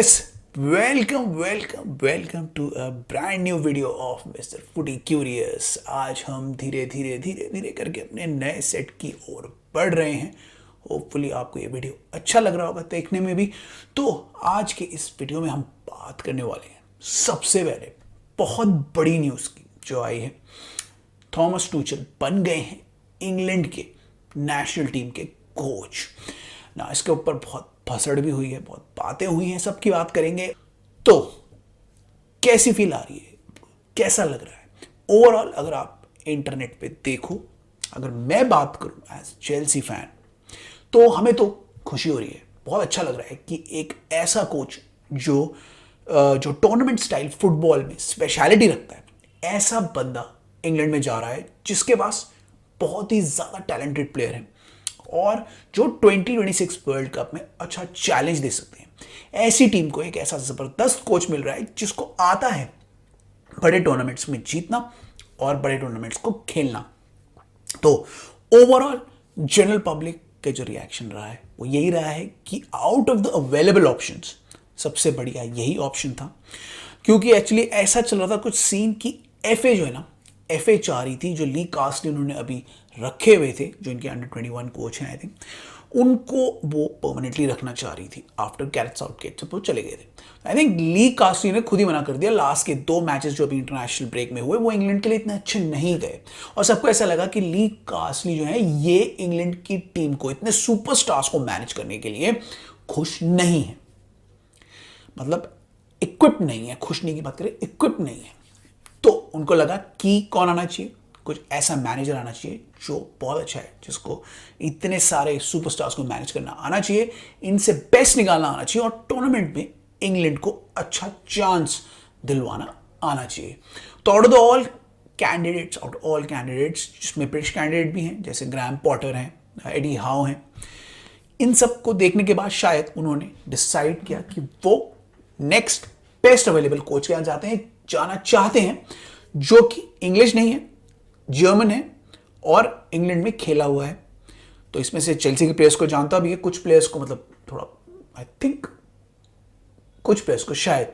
Yes, welcome to a brand new video of Mr. Footy Curious। आज हम धीरे धीरे करके अपने नए सेट की ओर बढ़ रहे हैं। होपफुली आपको ये वीडियो अच्छा लग रहा होगा देखने में भी। तो आज के इस वीडियो में हम बात करने वाले हैं सबसे पहले बहुत बड़ी न्यूज़ की जो आई है। थॉमस टूचल बन गए हैं इंग्लैंड के नेशनल टीम के कोच ना। इसके ऊपर बहुत भसड़ भी हुई है, बहुत बातें हुई हैं, सबकी बात करेंगे। तो कैसी फील आ रही है, कैसा लग रहा है ओवरऑल? अगर आप इंटरनेट पे देखो, अगर मैं बात करूं एज चेल्सी फैन, तो हमें तो खुशी हो रही है, बहुत अच्छा लग रहा है कि एक ऐसा कोच जो टूर्नामेंट स्टाइल फुटबॉल में स्पेशलिटी रखता है, ऐसा बंदा इंग्लैंड में जा रहा है जिसके पास बहुत ही ज़्यादा टैलेंटेड प्लेयर हैं और जो 2026 वर्ल्ड कप में अच्छा चैलेंज दे सकते हैं। ऐसी टीम को एक ऐसा ज़बरदस्त कोच मिल रहा है जिसको आता है बड़े टूर्नामेंट्स में जीतना और बड़े टूर्नामेंट्स को खेलना। तो ओवरऑल जनरल पब्लिक के जो रिएक्शन रहा है वो यही रहा है कि out of the available options सबसे बढ़िया यही ऑप्शन था, क्योंकि एक्चुअली ऐसा चल रहा था कुछ सीन कि एफए जो है ना, एफए चाह रही थी, जो ली कास्टली उन्होंने अभी रखे हुए थे, जो इनके अंडर 21 कोच हैं आई थिंक, उनको वो परमानेंटली रखना चाह रही थी आफ्टर गैरेथ साउथगेट जब वो चले गए थे। आई थिंक ली कास्टली ने खुद ही मना कर दिया। लास्ट के 2 मैचेस जो अभी इंटरनेशनल ब्रेक में हुए वो इंग्लैंड के लिए इतने अच्छे नहीं गए और सबको ऐसा लगा कि ली कास्टली जो है ये इंग्लैंड की टीम को, इतने सुपरस्टार्स को मैनेज करने के लिए खुश नहीं है, मतलब इक्विप नहीं है। खुश नहीं की बात करें, इक्विप नहीं है। तो उनको लगा कि कौन आना चाहिए, कुछ ऐसा मैनेजर आना चाहिए जो बहुत अच्छा है, जिसको इतने सारे सुपरस्टार्स को मैनेज करना आना चाहिए, इनसे बेस्ट निकालना आना चाहिए और टूर्नामेंट में इंग्लैंड को अच्छा चांस दिलवाना आना चाहिए। तो आउट ऑफ ऑल कैंडिडेट्स जिसमें ब्रिटिश कैंडिडेट भी हैं, जैसे ग्रैम पॉटर हैं, एडी हाउ हैं, इन सब को देखने के बाद शायद उन्होंने डिसाइड किया कि वो नेक्स्ट बेस्ट अवेलेबल कोच के यहाँ जाना चाहते हैं, जो कि इंग्लिश नहीं है, जर्मन है और इंग्लैंड में खेला हुआ है। तो इसमें से चेल्सी के प्लेयर्स को जानता भी है, कुछ प्लेयर्स को मतलब थोड़ा आई थिंक कुछ प्लेयर्स को शायद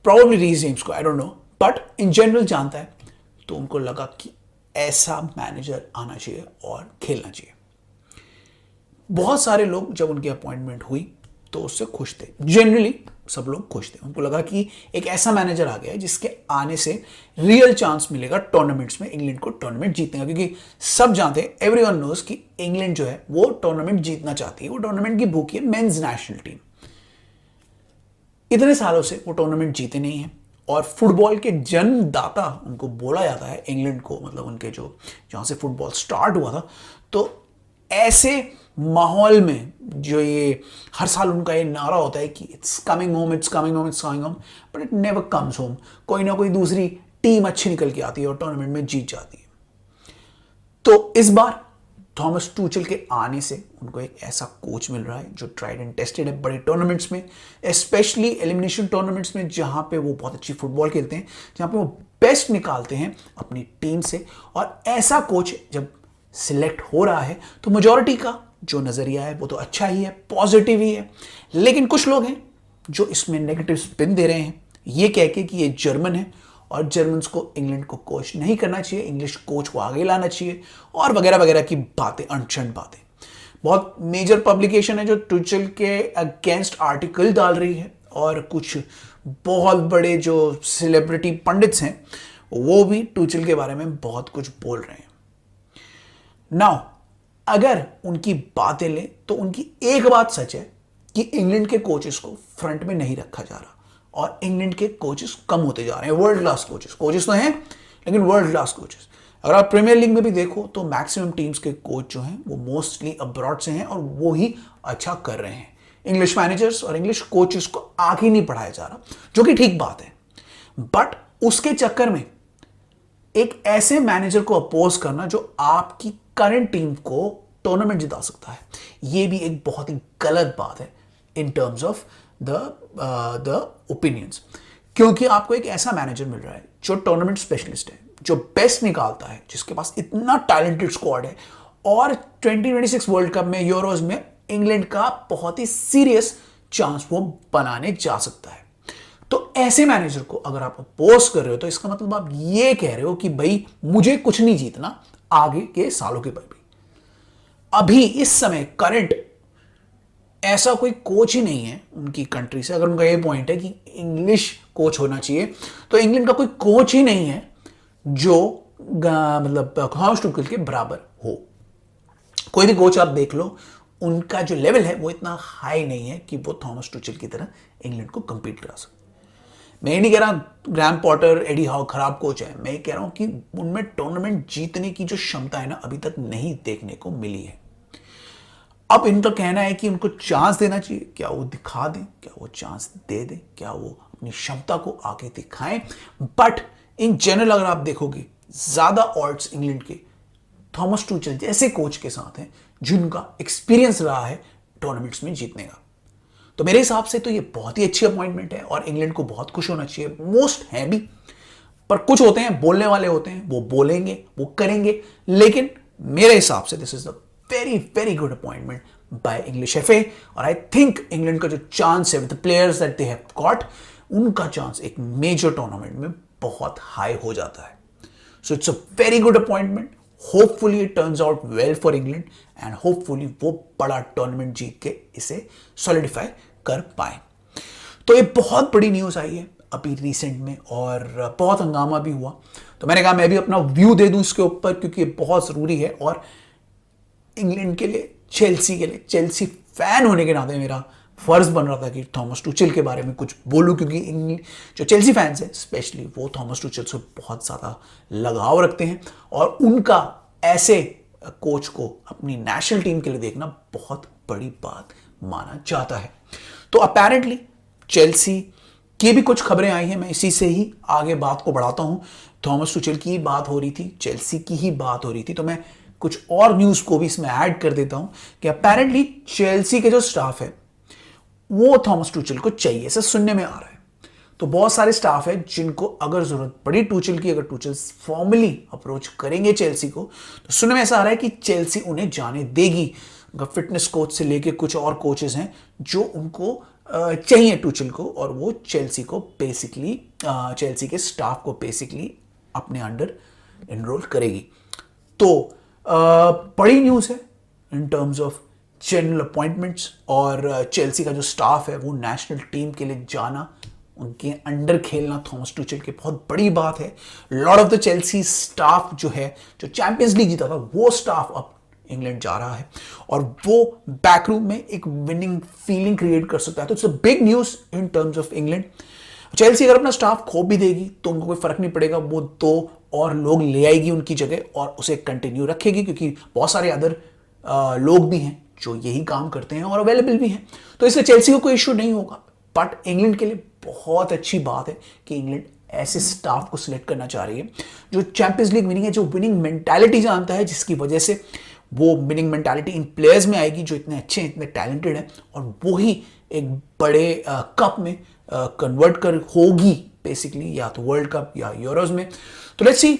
प्रॉब्ली रीस जेम्स को, I don't know, but in general जानता है। तो उनको लगा कि ऐसा मैनेजर आना चाहिए और खेलना चाहिए। बहुत सारे लोग जब उनकी अपॉइंटमेंट हुई तो उससे खुश थे, जनरली सब लोग खुश थे। उनको लगा कि एक ऐसा मैनेजर आ गया है जिसके आने से रियल चांस मिलेगा टूर्नामेंट्स में, इंग्लैंड को टूर्नामेंट जीतने का, क्योंकि सब जानते हैं, एवरीवन नोज कि इंग्लैंड जो है वो टूर्नामेंट जीतना चाहती है, वो टूर्नामेंट की भूखी है। मेंस नेशनल टीम इतने सालों से वो टूर्नामेंट जीते नहीं है और फुटबॉल के जन्मदाता उनको बोला जाता है इंग्लैंड को, मतलब उनके जो जहां से फुटबॉल स्टार्ट हुआ था। तो ऐसे माहौल में जो ये हर साल उनका ये नारा होता है कि it's coming home, it's coming home, it's coming home, but it never comes home. कोई ना कोई दूसरी टीम अच्छी निकल के आती है और टूर्नामेंट में जीत जाती है। तो इस बार थॉमस टूचल के आने से उनको एक ऐसा कोच मिल रहा है जो ट्राइड एंड टेस्टेड है बड़े टूर्नामेंट्स में, स्पेशली एलिमिनेशन टूर्नामेंट्स में, जहां पे वो बहुत अच्छी फुटबॉल खेलते हैं, जहां पे वो बेस्ट निकालते हैं अपनी टीम से। और ऐसा कोच जब सिलेक्ट हो रहा है तो मेजॉरिटी का जो नजरिया है वो तो अच्छा ही है, पॉजिटिव ही है, लेकिन कुछ लोग हैं जो इसमें नेगेटिव स्पिन दे रहे हैं, ये कह के कि ये जर्मन है और जर्मन्स को इंग्लैंड को कोच नहीं करना चाहिए, इंग्लिश कोच को आगे लाना चाहिए और वगैरह वगैरह की बातें, अनशन बातें। बहुत मेजर पब्लिकेशन है जो टूचल के अगेंस्ट आर्टिकल डाल रही है और कुछ बहुत बड़े जो सेलिब्रिटी पंडित्स हैं वो भी टूचल के बारे में बहुत कुछ बोल रहे हैं। नाउ अगर उनकी बातें लें तो उनकी एक बात सच है कि इंग्लैंड के कोचेस को फ्रंट में नहीं रखा जा रहा और इंग्लैंड के कोचेस कम होते जा रहे हैं। वर्ल्ड क्लास कोचेस तो हैं, लेकिन वर्ल्ड क्लास कोचेस अगर आप प्रीमियर लीग में भी देखो तो मैक्सिमम टीम्स के कोच जो हैं वो मोस्टली अब्रॉड से हैं और वो ही अच्छा कर रहे हैं। इंग्लिश मैनेजर्स और इंग्लिश कोचेस को आगे नहीं पढ़ाया जा रहा, जो कि ठीक बात है, बट उसके चक्कर में एक ऐसे मैनेजर को अपोज करना जो आपकी करंट टीम को टूर्नामेंट जिता सकता है, यह भी एक बहुत ही गलत बात है in terms of the opinions. क्योंकि आपको एक ऐसा मैनेजर मिल रहा है जो टूर्नामेंट स्पेशलिस्ट है, जो बेस्ट निकालता है, जिसके पास इतना टैलेंटेड स्क्वाड है और 2026 वर्ल्ड कप में, यूरोज में इंग्लैंड का बहुत ही सीरियस चांस वो बनाने जा सकता है। तो ऐसे मैनेजर को अगर आप अपोज कर रहे हो तो इसका मतलब आप ये कह रहे हो कि भाई मुझे कुछ नहीं जीतना आगे के सालों के बाद भी। अभी इस समय करंट ऐसा कोई कोच ही नहीं है उनकी कंट्री से। अगर उनका ये पॉइंट है कि इंग्लिश कोच होना चाहिए, तो इंग्लैंड का कोई कोच ही नहीं है जो मतलब थॉमस टुचेल के बराबर हो। कोई भी कोच आप देख लो, उनका जो लेवल है वो इतना हाई नहीं है कि वो थॉमस टुचेल की तरह इंग्लैंड को कंपीट करा सके। मैं ये नहीं कह रहा ग्रैम पॉटर, एडी हाउ खराब कोच है, मैं ये कह रहा हूं कि उनमें टूर्नामेंट जीतने की जो क्षमता है ना अभी तक नहीं देखने को मिली है। अब इनका कहना है कि उनको चांस देना चाहिए, क्या वो दिखा दें, क्या वो चांस दे दें, क्या वो अपनी क्षमता को आगे दिखाएं। बट इन जनरल अगर आप देखोगे ज्यादा ऑड्स इंग्लैंड के थॉमस टुचेल जैसे कोच के साथ हैं जिनका एक्सपीरियंस रहा है टूर्नामेंट्स में जीतने का। तो मेरे हिसाब से तो ये बहुत ही अच्छी अपॉइंटमेंट है और इंग्लैंड को बहुत खुश होना चाहिए। मोस्ट है भी, पर कुछ होते हैं बोलने वाले होते हैं, वो बोलेंगे, वो करेंगे, लेकिन मेरे हिसाब से this is the very very good appointment by English FA. और आई थिंक इंग्लैंड का जो चांस है with the players that they have got, उनका चांस एक मेजर टूर्नामेंट में बहुत हाई हो जाता है। So it's a very good appointment. Hopefully it turns out well for England and hopefully वो बड़ा टूर्नामेंट जीत के इसे सॉलिडिफाई कर पाए। तो ये बहुत बड़ी न्यूज आई है अभी रिसेंट में और बहुत हंगामा भी हुआ। तो मैंने कहा मैं भी अपना व्यू दे दूं इसके ऊपर, क्योंकि ये बहुत जरूरी है और इंग्लैंड के लिए, चेल्सी के लिए, चेल्सी फैन होने के नाते मेरा फर्ज बन रहा था कि थॉमस टुचेल के बारे में कुछ बोलूं, क्योंकि जो चेल्सी फैंस हैं स्पेशली वो थॉमस टुचेल से बहुत ज़्यादा लगाव रखते हैं और उनका ऐसे कोच को अपनी नेशनल टीम के लिए देखना बहुत बड़ी बात माना जाता है। तो अपेरेंटली चेल्सी की भी कुछ खबरें आई हैं, मैं इसी से ही आगे बात को बढ़ाता हूं। थॉमस टुचेल की ही बात हो रही थी, चेल्सी की ही बात हो रही थी, तो मैं कुछ और न्यूज को भी इसमें ऐड कर देता हूं कि अपेरेंटली चेल्सी के जो स्टाफ है वो थॉमस टुचेल को चाहिए, ऐसा सुनने में आ रहा है। तो बहुत सारे स्टाफ है जिनको अगर जरूरत पड़ी टुचेल की, अगर टुचेल फॉर्मली अप्रोच करेंगे चेल्सी को, तो सुनने में ऐसा आ रहा है कि चेल्सी उन्हें जाने देगी। उनका फिटनेस कोच से लेके कुछ और कोचेस हैं जो उनको चाहिए टुचेल को, और वो चेल्सी को बेसिकली, चेल्सी के स्टाफ को बेसिकली अपने अंडर एनरोल करेगी। तो बड़ी न्यूज है in terms of general appointments, और चेल्सी का जो स्टाफ है वो नेशनल टीम के लिए जाना, उनके अंडर खेलना थॉमस टुचेल की बहुत बड़ी बात है। Lot of the Chelsea staff जो है, जो चैंपियंस लीग जीता था, वो स्टाफ अब इंग्लैंड जा रहा है और वो बैकरूम में एक विनिंग फीलिंग क्रिएट कर सकता है। तो it's a big news in terms of England. Chelsea अगर अपना स्टाफ खो भी देगी तो उनको कोई फर्क नहीं पड़ेगा, वो 2 और लोग ले आएगी उनकी जगह और उसे कंटिन्यू रखेगी, क्योंकि बहुत सारे अदर लोग भी हैं जो यही काम करते हैं और अवेलेबल भी हैं। तो इससे चेल्सी को कोई इश्यू नहीं होगा। बट इंग्लैंड के लिए बहुत अच्छी बात है कि इंग्लैंड ऐसे स्टाफ को सिलेक्ट करना चाह रही है जो चैंपियंस लीग विनिंग है, जो विनिंग मेंटालिटी जानता है, जिसकी वजह से वो विनिंग मेंटालिटी इन प्लेयर्स में आएगी जो इतने अच्छे हैं, इतने टैलेंटेड हैं, और वो ही एक बड़े कप में कन्वर्ट कर होगी बेसिकली, या तो वर्ल्ड कप या यूरोज में। तो लेट्स सी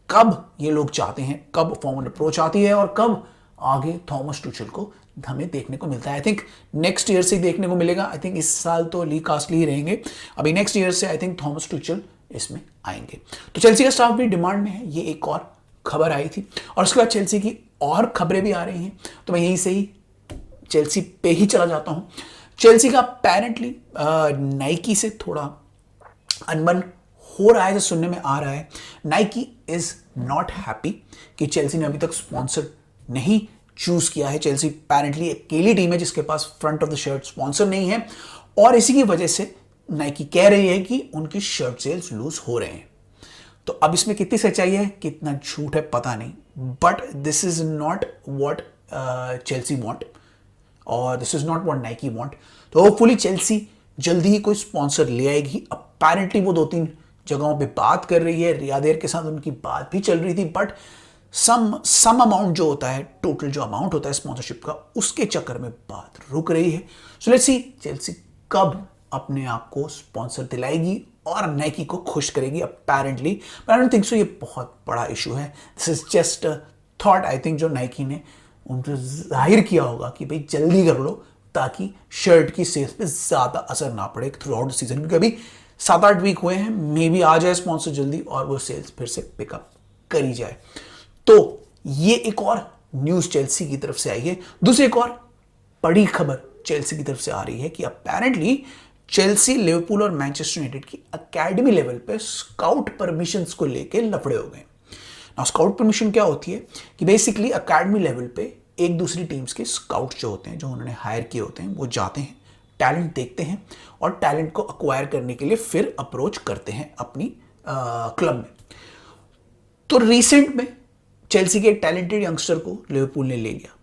कब ये लोग चाहते हैं, कब फॉर्मल अप्रोच आती है और कब आगे थॉमस टुचेल को हमें देखने को मिलता है। आई थिंक नेक्स्ट ईयर से देखने को मिलेगा। आई थिंक इस साल तो ली कास्टली ही रहेंगे, अभी नेक्स्ट ईयर से आई थिंक थॉमस टुचेल इसमें आएंगे। तो चेल्सी का स्टाफ भी डिमांड में है, ये एक और खबर आई थी। और उसके बाद चेल्सी की और खबरें भी आ रही हैं, तो मैं यहीं से ही चेल्सी पे ही चला जाता हूं। चेल्सी का अपेरेंटली नाइकी से थोड़ा अनबन हो रहा है, जो सुनने में आ रहा है। नाइकी इज नॉट हैप्पी कि चेल्सी ने अभी तक स्पॉन्सर नहीं चूज किया है। चेल्सी अपेरेंटली अकेली टीम है जिसके पास front of the shirt sponsor नहीं है, और इसी की वजह से नाइकी कह रही है कि उनकी शर्ट सेल्स लूज हो रहे हैं। तो अब इसमें कितनी सच्चाई है, कितना झूठ है, पता नहीं, but this is not what Chelsea want और this is not what Nike want. तो होपफुली चेल्सी जल्दी ही कोई स्पॉन्सर ले आएगी। अपेरेंटली वो 2-3 जगहों पे बात कर रही है, रियादेर के साथ उनकी बात भी चल रही थी, बट सम अमाउंट जो होता है, टोटल जो अमाउंट होता है स्पॉन्सरशिप का, उसके चक्कर में बात रुक रही है। सो लेट्स सी चेल्सी कब अपने आप को स्पॉन्सर दिलाएगी और नाइकी को खुश करेगी। Apparently but I don't think so ये बहुत बड़ा इशू है। This is just thought I think जो नाइकी ने उनको जाहिर किया होगा कि भाई जल्दी कर लो, ताकि शर्ट की सेल्स पे ज़्यादा असर ना पड़े थ्रू आउट द सीजन, क्योंकि अभी 7-8 वीक हुए हैं, मे बी आ जाए स्पॉन्सर जल्दी और वो सेल्स फिर से पिकअप करी जाए। तो ये एक और न्यूज़ चेल्सी की तरफ से आई है। दूसरी एक और बड़ी खबर चेल्सी की तरफ से आ रही है कि अपेरेंटली चेल्सी, लिवरपूल और मैनचेस्टर यूनाइटेड की एकेडमी लेवल पे स्काउट परमिशंस को लेके लफड़े हो गए। नाउ स्काउट परमिशन क्या होती है कि बेसिकली एकेडमी लेवल पे एक दूसरी टीम्स के स्काउट जो होते हैं, जो उन्होंने हायर किए होते हैं, वो जाते हैं, टैलेंट देखते हैं और टैलेंट को अक्वायर करने के लिए फिर अप्रोच करते हैं अपनी क्लब में। तो रिसेंट में चेल्सी के एक टैलेंटेड यंगस्टर को लिवरपूल ने ले लिया।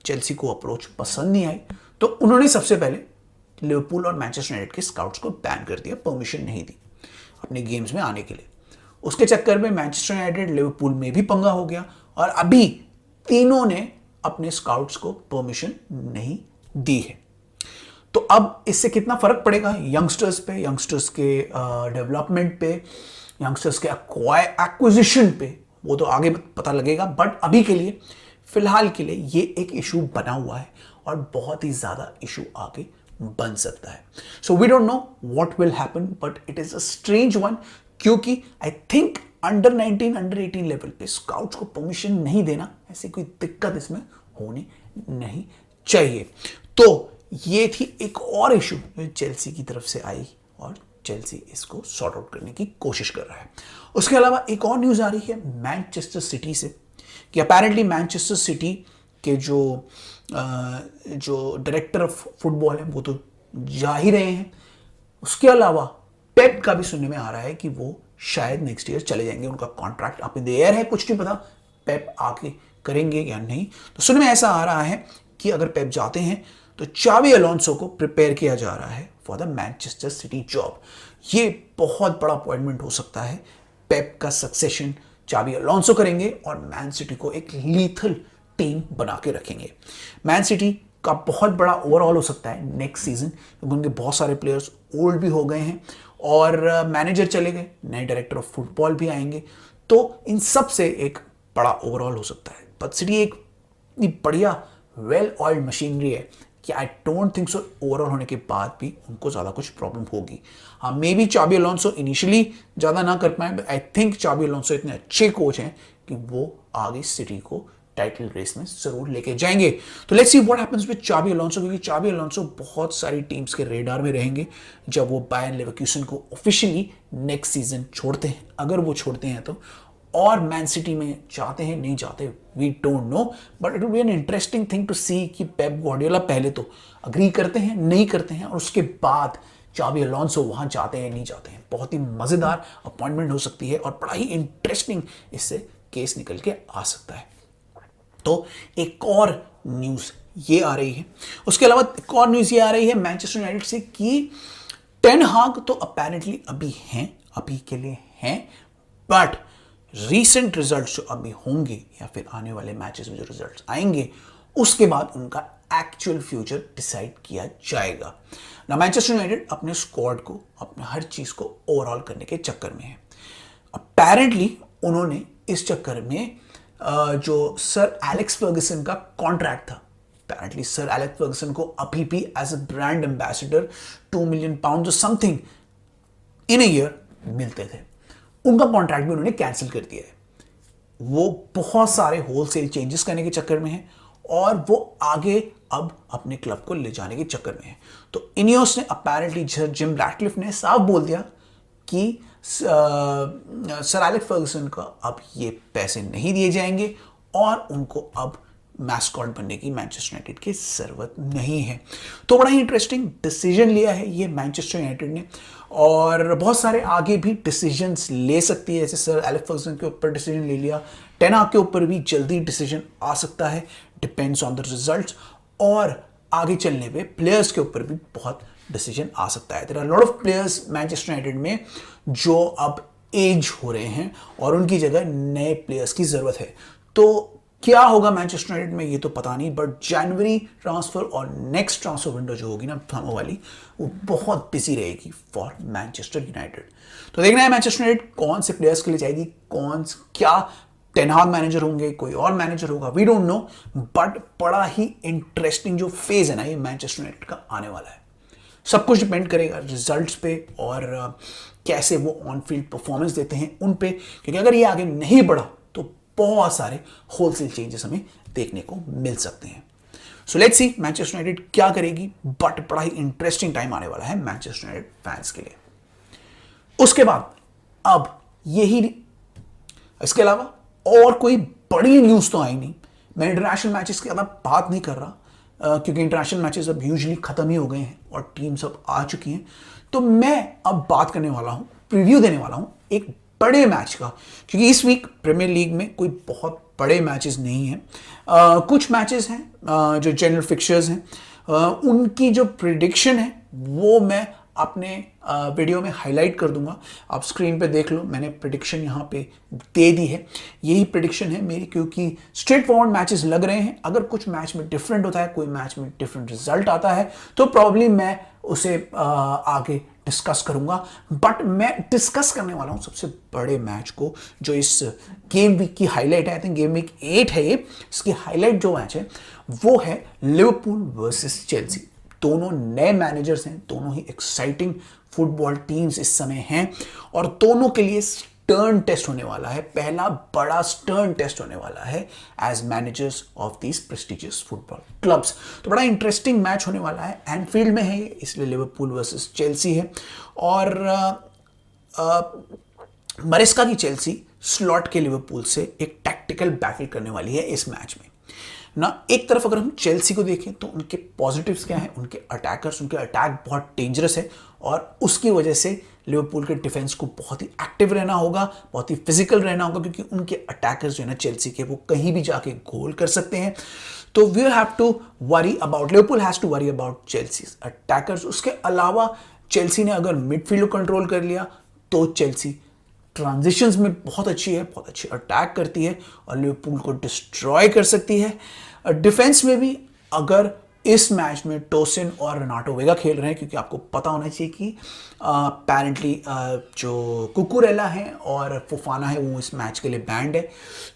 चेल्सी को अप्रोच पसंद नहीं आई, तो उन्होंने सबसे पहले लिवरपूल और मैनचेस्टर यूनाइटेड के स्काउट्स को बैन कर दिया, परमिशन नहीं दी अपने गेम्स में आने के लिए। उसके चक्कर में मैनचेस्टर यूनाइटेड, लिवरपूल में भी पंगा हो गया और अभी तीनों ने अपने स्काउट्स को परमिशन नहीं दी है। तो अब इससे कितना फर्क पड़ेगा यंगस्टर्स पे, यंगस्टर्स के डेवलपमेंट पे, यंगस्टर्स के एक्विजिशन पे, वो तो आगे पता लगेगा। बट अभी के लिए, फिलहाल के लिए ये एक इशू बना हुआ है और बहुत ही ज्यादा इशू आगे बन सकता है। So we don't know what will happen, but it is a strange one, क्योंकि I think under 19, under 18 level पे स्काउट्स को परमिशन नहीं देना, ऐसी कोई दिक्कत इसमें होनी नहीं चाहिए। तो ये थी एक और इशू जो चेल्सी की तरफ से आई और चेल्सी इसको सॉर्ट आउट करने की कोशिश कर रहा है। उसके अलावा एक और न्यूज़ आ रही है मैनचेस्टर सिटी से कि अपेरेंटली मैनचेस्टर सिटी के जो डायरेक्टर ऑफ फुटबॉल है वो तो जा ही रहे हैं। उसके अलावा पेप का भी सुनने में आ रहा है कि वो शायद नेक्स्ट ईयर चले जाएंगे, उनका contract up in the air है, कुछ नहीं पता पेप आके करेंगे या नहीं। तो सुनने में ऐसा आ रहा है कि अगर पेप जाते हैं तो चावी अलोंसो को प्रिपेयर किया जा रहा है for the Manchester city job. ये बहुत बड़ा अपॉइंटमेंट हो सकता है। पेप का सक्सेशन चावी अलोंसो करेंगे और मैन सिटी को एक लीथल टीम बना के रखेंगे। मैन सिटी का बहुत बड़ा ओवरऑल हो सकता है नेक्स्ट सीजन, क्योंकि उनके बहुत सारे प्लेयर्स ओल्ड भी हो गए हैं और मैनेजर चले गए, नए डायरेक्टर ऑफ फुटबॉल भी आएंगे, तो इन सब से एक बड़ा ओवरऑल हो सकता है। बट सिटी एक बढ़िया वेल ऑयल्ड मशीनरी है कि I don't think so overall होने के बाद भी उनको ज़्यादा कुछ प्रॉब्लम होगी। हाँ, मे बी चाबी अलोंसो इनिशियली ज़्यादा ना कर पाए, बट आई थिंक चाबी अलोंसो इतने अच्छे कोच हैं कि वो आगे सिटी को टाइटल रेस में जरूर लेके जाएंगे। तो let's see what happens with चाबी अलोंसो, क्योंकि चाबी अलोंसो बहुत सारी टीम्स के रेडार में रहेंगे जब वो बायर लेवरक्यूसन को ऑफिशियली नेक्स्ट सीजन छोड़ते हैं, अगर वो छोड़ते हैं तो। और मैन सिटी में जाते हैं नहीं जाते, we don't know, but it will be an interesting thing to see कि पेप गार्डियोला पहले तो अग्री करते हैं नहीं करते हैं और उसके बाद चाबी अलोंसो वहां जाते हैं नहीं जाते हैं। बहुत ही मजेदार अपॉइंटमेंट हो सकती है और बड़ा ही इंटरेस्टिंग इससे केस निकल के आ सकता है। तो एक और न्यूज ये आ रही है, उसके अलावा एक और न्यूज ये आ रही है मैनचेस्टर यूनाइटेड से कि टेन हाग तो अपेरेंटली अभी हैं, अभी के लिए हैं, बट रीसेंट रिजल्ट्स जो अभी होंगे या फिर आने वाले मैचेस में जो रिजल्ट्स आएंगे उसके बाद उनका एक्चुअल फ्यूचर डिसाइड किया जाएगा। ना मैनचेस्टर यूनाइटेड अपने स्क्वाड को, अपने हर चीज को ओवरऑल करने के चक्कर में है। अपेरेंटली उन्होंने इस चक्कर में जो सर एलेक्स फर्गसन का कॉन्ट्रैक्ट था, अपेरेंटली सर एलेक्स फर्गसन को अभी भी as a brand ambassador 2 million pound something in a year मिलते थे, उनका कॉन्ट्रैक्ट भी उन्होंने कैंसिल कर दिया है। वो बहुत सारे होलसेल चेंजेस करने के चक्कर में है और वो आगे अब अपने क्लब को ले जाने के चक्कर में है। तो इनियोस ने अपेरेंटली, जिम रैटक्लिफ ने साफ बोल दिया कि सर एलेक्स फर्गसन को अब ये पैसे नहीं दिए जाएंगे और उनको अब मैस्कॉट बनने की मैनचेस्टर यूनाइटेड की जरूरत नहीं है। तो बड़ा ही इंटरेस्टिंग डिसीजन लिया है ये मैनचेस्टर यूनाइटेड ने और बहुत सारे आगे भी डिसीजंस ले सकती है। जैसे सर एलेक्स फर्गसन के ऊपर डिसीजन ले लिया, टेन हाग के ऊपर भी जल्दी डिसीजन आ सकता है, डिपेंड्स ऑन द रिजल्ट्स, और आगे चलने पे प्लेयर्स के ऊपर भी बहुत डिसीजन आ सकता है। There are lot of players Manchester United में जो अब एज हो रहे हैं और उनकी जगह नए प्लेयर्स की जरूरत है। तो क्या होगा मैनचेस्टर यूनाइटेड में ये तो पता नहीं, बट जनवरी ट्रांसफर और नेक्स्ट ट्रांसफर विंडो जो होगी ना थामो वाली, वो बहुत बिजी रहेगी फॉर मैनचेस्टर यूनाइटेड। तो देखना है मैनचेस्टर यूनाइटेड कौन से प्लेयर्स के लिए जाएगी, कौन क्या टेन हाग मैनेजर होंगे, कोई और मैनेजर होगा, वी डोंट नो, बट बड़ा ही इंटरेस्टिंग जो फेज है ना ये मैनचेस्टर यूनाइटेड का आने वाला है। सब कुछ डिपेंड करेगा रिजल्ट्स पे और कैसे वो ऑन फील्ड परफॉर्मेंस देते हैं उन पे, क्योंकि अगर ये आगे नहीं बढ़ा तो बहुत सारे होलसेल चेंजेस हमें देखने को मिल सकते हैं। So let's see Manchester United क्या करेगी, बट बड़ा ही इंटरेस्टिंग टाइम आने वाला है मैनचेस्टर यूनाइटेड फैंस के लिए। उसके बाद अब यही, इसके अलावा और कोई बड़ी न्यूज़ तो आई नहीं। मैं इंटरनेशनल मैचेस की ज़्यादा बात नहीं कर रहा क्योंकि इंटरनेशनल मैचेस अब यूजुअली ख़त्म ही हो गए हैं और टीम सब आ चुकी हैं। तो मैं अब बात करने वाला हूँ, प्रीव्यू देने वाला हूँ एक बड़े मैच का, क्योंकि इस वीक प्रीमियर लीग में कोई बहुत बड़े मैचेस नहीं हैं। कुछ मैचेस हैं जो जनरल फिक्चर्स हैं, उनकी जो प्रिडिक्शन है वो मैं अपने वीडियो में हाईलाइट कर दूंगा। आप स्क्रीन पे देख लो, मैंने प्रिडिक्शन यहाँ पे दे दी है। यही प्रिडिक्शन है मेरी, क्योंकि स्ट्रेट फॉरवर्ड मैचेस लग रहे हैं। अगर कुछ मैच में डिफरेंट होता है, कोई मैच में डिफरेंट रिजल्ट आता है, तो प्रॉब्लली मैं उसे आगे डिस्कस करूंगा। बट मैं डिस्कस करने वाला हूँ सबसे बड़े मैच को, जो इस गेम वीक की हाईलाइट है। आई थिंक गेम वीक 8 है ये। इसकी हाईलाइट जो मैच है वो है लिवरपूल वर्सेस चेल्सी। दोनों नए मैनेजर्स हैं, दोनों ही एक्साइटिंग फुटबॉल टीम्स इस समय हैं और दोनों के लिए स्टर्न टेस्ट होने वाला है। पहला बड़ा स्टर्न टेस्ट होने वाला है as managers of these prestigious football clubs. तो बड़ा इंटरेस्टिंग मैच होने वाला है। एनफील्ड में है ये, इसलिए लिवरपूल वर्सेस चेल्सी है। और मरेस्का की चेल्सी स्लॉट के लिवरपूल से एक टैक्टिकल बैटल करने वाली है इस मैच में ना। एक तरफ अगर हम चेल्सी को देखें तो उनके पॉजिटिव्स क्या हैं, उनके अटैकर्स, उनके अटैक बहुत डेंजरस है और उसकी वजह से लिवरपूल के डिफेंस को बहुत ही एक्टिव रहना होगा, बहुत ही फिजिकल रहना होगा, क्योंकि उनके अटैकर्स जो है ना चेल्सी के, वो कहीं भी जाके गोल कर सकते हैं। तो we have to worry about, Liverpool has to worry about Chelsea attackers. उसके अलावा चेल्सी ने अगर मिडफील्ड को कंट्रोल कर लिया तो चेल्सी ट्रांजिशंस में बहुत अच्छी है, बहुत अच्छी अटैक करती है और लिवरपूल को डिस्ट्रॉय कर सकती है। डिफेंस में भी अगर इस मैच में टोसिन और रेनाटो वेगा खेल रहे हैं, क्योंकि आपको पता होना चाहिए कि अपेरेंटली जो कुकुरेला है और फोफाना है वो इस मैच के लिए बैंड है।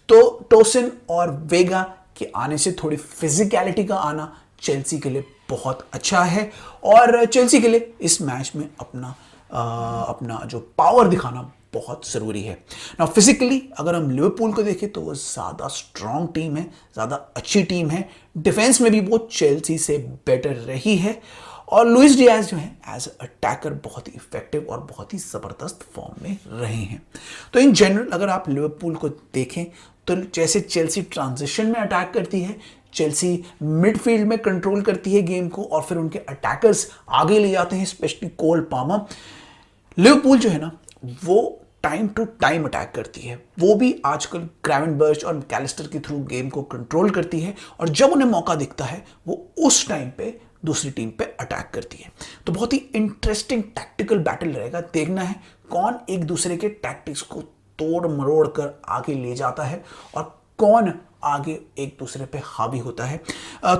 तो टोसिन और वेगा के आने से थोड़ी फिजिकलिटी का आना चेल्सी के लिए बहुत अच्छा है और चेल्सी के लिए इस मैच में अपना जो पावर दिखाना बहुत ज़रूरी है ना। फिजिकली अगर हम लिवरपूल को देखें तो वो ज़्यादा स्ट्रॉन्ग टीम है, ज़्यादा अच्छी टीम है। डिफेंस में भी वो चेल्सी से बेटर रही है और लुइस डियाज जो है एज अटैकर बहुत ही इफेक्टिव और बहुत ही ज़बरदस्त फॉर्म में रहे हैं। तो इन जनरल अगर आप लिवरपूल को देखें तो जैसे चेल्सी ट्रांजिशन में अटैक करती है, चेल्सी मिडफील्ड में कंट्रोल करती है गेम को और फिर उनके अटैकर्स आगे ले जाते हैं, स्पेशली कोल पामर। लिवरपूल जो है ना वो टाइम टू टाइम अटैक करती है, वो भी आजकल ग्रावेनबर्च और मैकलिस्टर के थ्रू गेम को कंट्रोल करती है और जब उन्हें मौका दिखता है वो उस टाइम पे दूसरी टीम पे अटैक करती है। तो बहुत ही इंटरेस्टिंग टैक्टिकल बैटल रहेगा। देखना है कौन एक दूसरे के टैक्टिक्स को तोड़ मरोड़ कर आगे ले जाता है और कौन आगे एक दूसरे पे हावी होता है।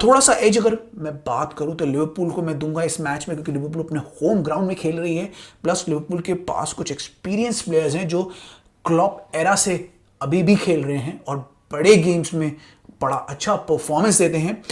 थोड़ा सा एज अगर मैं बात करूं तो लिवरपूल को मैं दूंगा इस मैच में, क्योंकि लिवरपूल अपने होम ग्राउंड में खेल रही है, प्लस लिवरपूल के पास कुछ एक्सपीरियंस प्लेयर्स हैं जो क्लॉप एरा से अभी भी खेल रहे हैं और बड़े गेम्स में बड़ा अच्छा परफॉर्मेंस देते हैं।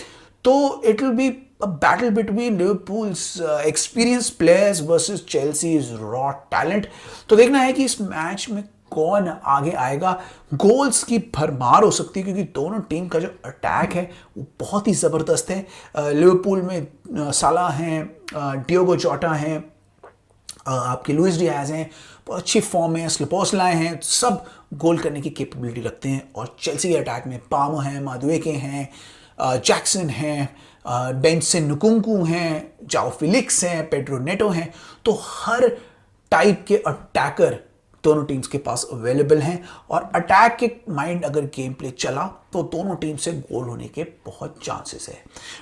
तो it will be a battle between Liverpool's experience players versus Chelsea's raw talent. तो देखना है कि इस मैच में कौन आगे आएगा। गोल्स की भरमार हो सकती है क्योंकि दोनों टीम का जो अटैक है वो बहुत ही ज़बरदस्त है। लिवरपूल में साला हैं, डियोगो जोटा हैं, आपके लुइस डियाज हैं, बहुत अच्छी फॉर्म में, स्लिपोसलाए हैं, सब गोल करने की कैपेबिलिटी रखते हैं। और चेल्सी के अटैक में पामो हैं, मादुएके हैं, जैक्सन हैं, डेंसन नुकुंकू हैं, जाओ फिलिक्स हैं, पेड्रो नेटो हैं। तो हर टाइप के अटैकर दोनों टीम्स के पास अवेलेबल हैं और अटैक के माइंड अगर गेम प्ले चला तो दोनों टीम से गोल होने के बहुत चांसेस है।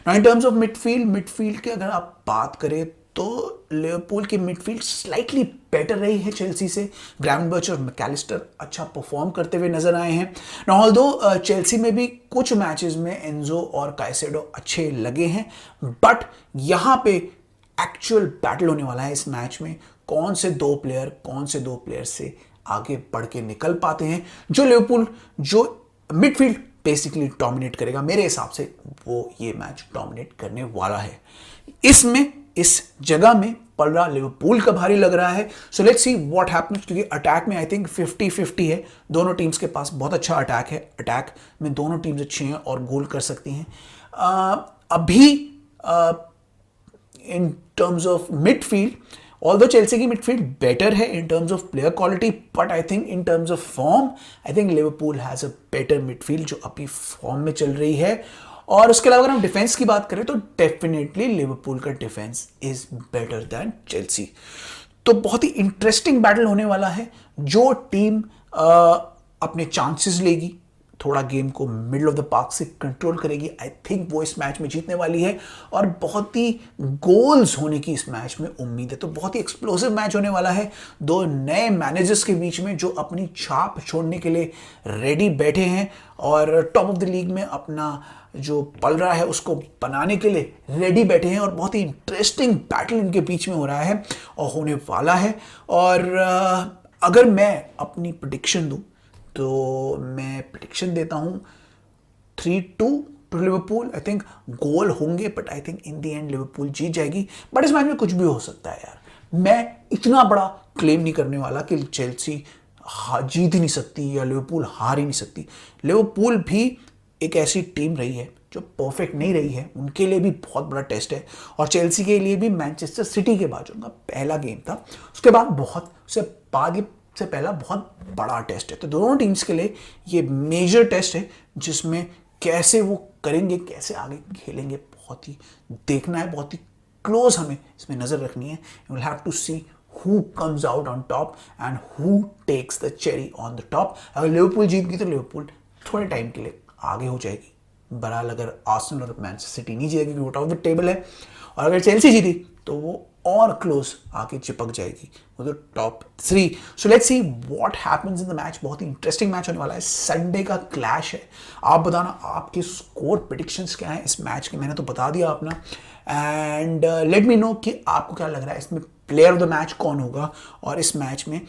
Now in terms of midfield के अगर आप बात करें तो लिवरपूल की मिडफील्ड स्लाइटली बेटर रही है चेल्सी से। ग्रावेनबर्च और मैकलिस्टर अच्छा परफॉर्म करते हुए नजर आए हैं। नाउ ऑल्दो चेल्सी में भी कुछ मैचेस में एंजो और काइसेडो अच्छे लगे हैं, बट यहाँ पे एक्चुअल बैटल होने वाला है इस मैच में कौन से दो प्लेयर से आगे बढ़ के निकल पाते हैं, जो लिवरपूल जो मिडफील्ड बेसिकली डोमिनेट करेगा। मेरे हिसाब से वो ये मैच डोमिनेट करने वाला है। इस जगह में पलड़ा लिवरपूल का भारी लग रहा है। So let's see what happens, क्योंकि अटैक में आई थिंक 50-50 है। दोनों टीम्स के पास बहुत अच्छा अटैक है, अटैक में दोनों टीम्स अच्छी हैं और गोल कर सकती हैं। अभी in terms of midfield, although Chelsea की मिडफील्ड बेटर है in terms of player quality, but I think in terms of form I think Liverpool has a better midfield जो अभी फॉर्म में चल रही है। और उसके अलावा अगर हम डिफेंस की बात करें तो डेफिनेटली लिवरपूल का defence is better than Chelsea. तो बहुत ही इंटरेस्टिंग बैटल होने वाला है। जो टीम अपने चांसेस लेगी, थोड़ा गेम को मिडल ऑफ द पार्क से कंट्रोल करेगी, आई थिंक वो इस मैच में जीतने वाली है। और बहुत ही गोल्स होने की इस मैच में उम्मीद है। तो बहुत ही एक्सप्लोसिव मैच होने वाला है, दो नए मैनेजर्स के बीच में जो अपनी छाप छोड़ने के लिए रेडी बैठे हैं और टॉप ऑफ द लीग में अपना जो पल रहा है उसको बनाने के लिए रेडी बैठे हैं। और बहुत ही इंटरेस्टिंग बैटल इनके बीच में हो रहा है और होने वाला है। और अगर मैं अपनी प्रेडिक्शन दूं तो मैं प्रेडिक्शन देता हूं 3-2 to Liverpool. I think goal होंगे, but I think in the end Liverpool जीत जाएगी। बट इस मैच में कुछ भी हो सकता है यार। मैं इतना बड़ा क्लेम नहीं करने वाला कि चेल्सी जीत ही नहीं सकती या लिवरपूल हार ही नहीं सकती। लिवरपूल भी एक ऐसी टीम रही है जो परफेक्ट नहीं रही है, उनके लिए भी बहुत बड़ा टेस्ट है। और चेल्सी के लिए भी मैनचेस्टर सिटी के बाद जो उनका पहला गेम था, उसके बाद से पहला बहुत बड़ा टेस्ट है। तो दोनों टीम्स के लिए ये मेजर टेस्ट है जिसमें कैसे वो करेंगे, कैसे आगे खेलेंगे, बहुत ही देखना है, बहुत ही क्लोज हमें इसमें नजर रखनी है। You will have to see who comes out on top and who takes the cherry on the top। अगर लिवरपूल जीत गई तो लिवरपूल थोड़े टाइम के लिए आगे हो जाएगी। बहरहाल अगर आर्सेनल और मैनचेस्टर सिटी नहीं जीतेगी, वो टॉप ऑफ द टेबल है, और अगर चेल्सी जीती तो वो और क्लोज आके चिपक जाएगी, वो तो top 3। So let's see what happens in the match. बहुत ही इंटरेस्टिंग मैच होने वाला है, संडे का क्लैश है। आप बताना आपके स्कोर प्रेडिक्शंस क्या हैं इस मैच के। मैंने तो बता दिया अपना, एंड लेट मी नो कि आपको क्या लग रहा है इसमें प्लेयर ऑफ द मैच कौन होगा और इस मैच में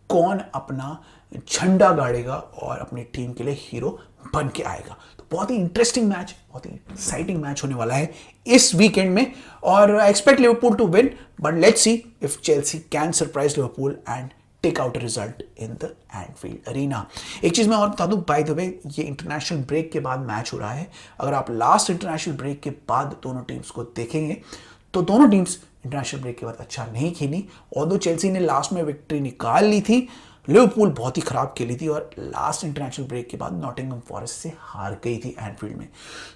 कौन अपना झंडा गाड़ेगा और अपनी टीम के लिए हीरो बन के आएगा। तो बहुत ही इंटरेस्टिंग मैच, बहुत ही एक्साइटिंग मैच होने वाला है इस वीकेंड में। और I expect Liverpool to win, but let's see if Chelsea can surprise Liverpool and take out a result in the Anfield arena. एक चीज मैं और बता दूं, बाय द वे ये इंटरनेशनल ब्रेक के बाद मैच हो रहा है। अगर आप लास्ट इंटरनेशनल ब्रेक के बाद दोनों टीम्स को देखेंगे तो दोनों टीम्स इंटरनेशनल ब्रेक के बाद अच्छा नहीं खेली। ऑल्दो चेल्सी ने लास्ट में विक्ट्री निकाल ली थी, लिवरपूल बहुत ही खराब खेली थी और लास्ट इंटरनेशनल ब्रेक के बाद नॉटिंघम फॉरेस्ट से हार गई थी एनफील्ड में।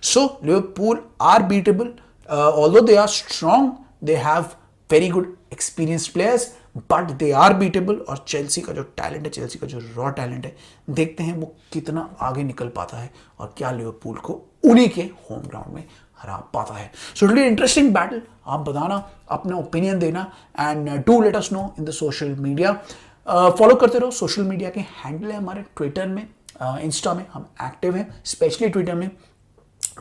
So Liverpool are beatable, although they are strong, they have very good experienced players, but they are beatable. और चेल्सी का जो टैलेंट है, चेल्सी का जो रॉ टैलेंट है, देखते हैं वो कितना आगे निकल पाता है और क्या लिवरपूल को उन्हीं के होम ग्राउंड में हरा पाता है। So it interesting battle. आप बताना, अपना ओपिनियन देना, and do let us know in the social media. Follow करते रहो, सोशल मीडिया के हैंडल है हमारे ट्विटर में, इंस्टा में हम एक्टिव हैं, स्पेशली ट्विटर में,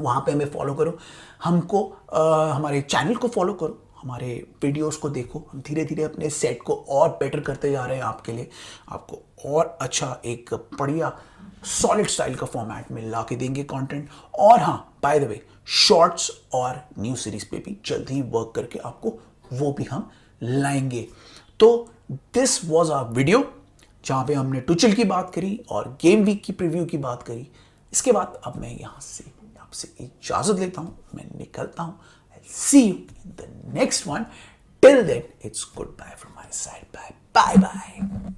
वहाँ पे हमें फॉलो करो। हमको हमारे चैनल को फॉलो करो, हमारे वीडियोस को देखो। हम धीरे धीरे अपने सेट को और बेटर करते जा रहे हैं आपके लिए, आपको और अच्छा एक बढ़िया सॉलिड स्टाइल का फॉर्मेट में ला के देंगे कंटेंट। और हाँ, बाय द वे शॉर्ट्स और न्यू सीरीज पे भी जल्द ही वर्क करके आपको वो भी हम लाएंगे। तो दिस वॉज आवर वीडियो जहाँ पे हमने टुचेल की बात करी और गेम वीक की प्रीव्यू की बात करी। इसके बाद अब मैं यहाँ से आपसे इजाजत लेता हूँ, मैं निकलता हूँ। See you in the next one. Till then, it's goodbye from my side. Bye. Bye bye.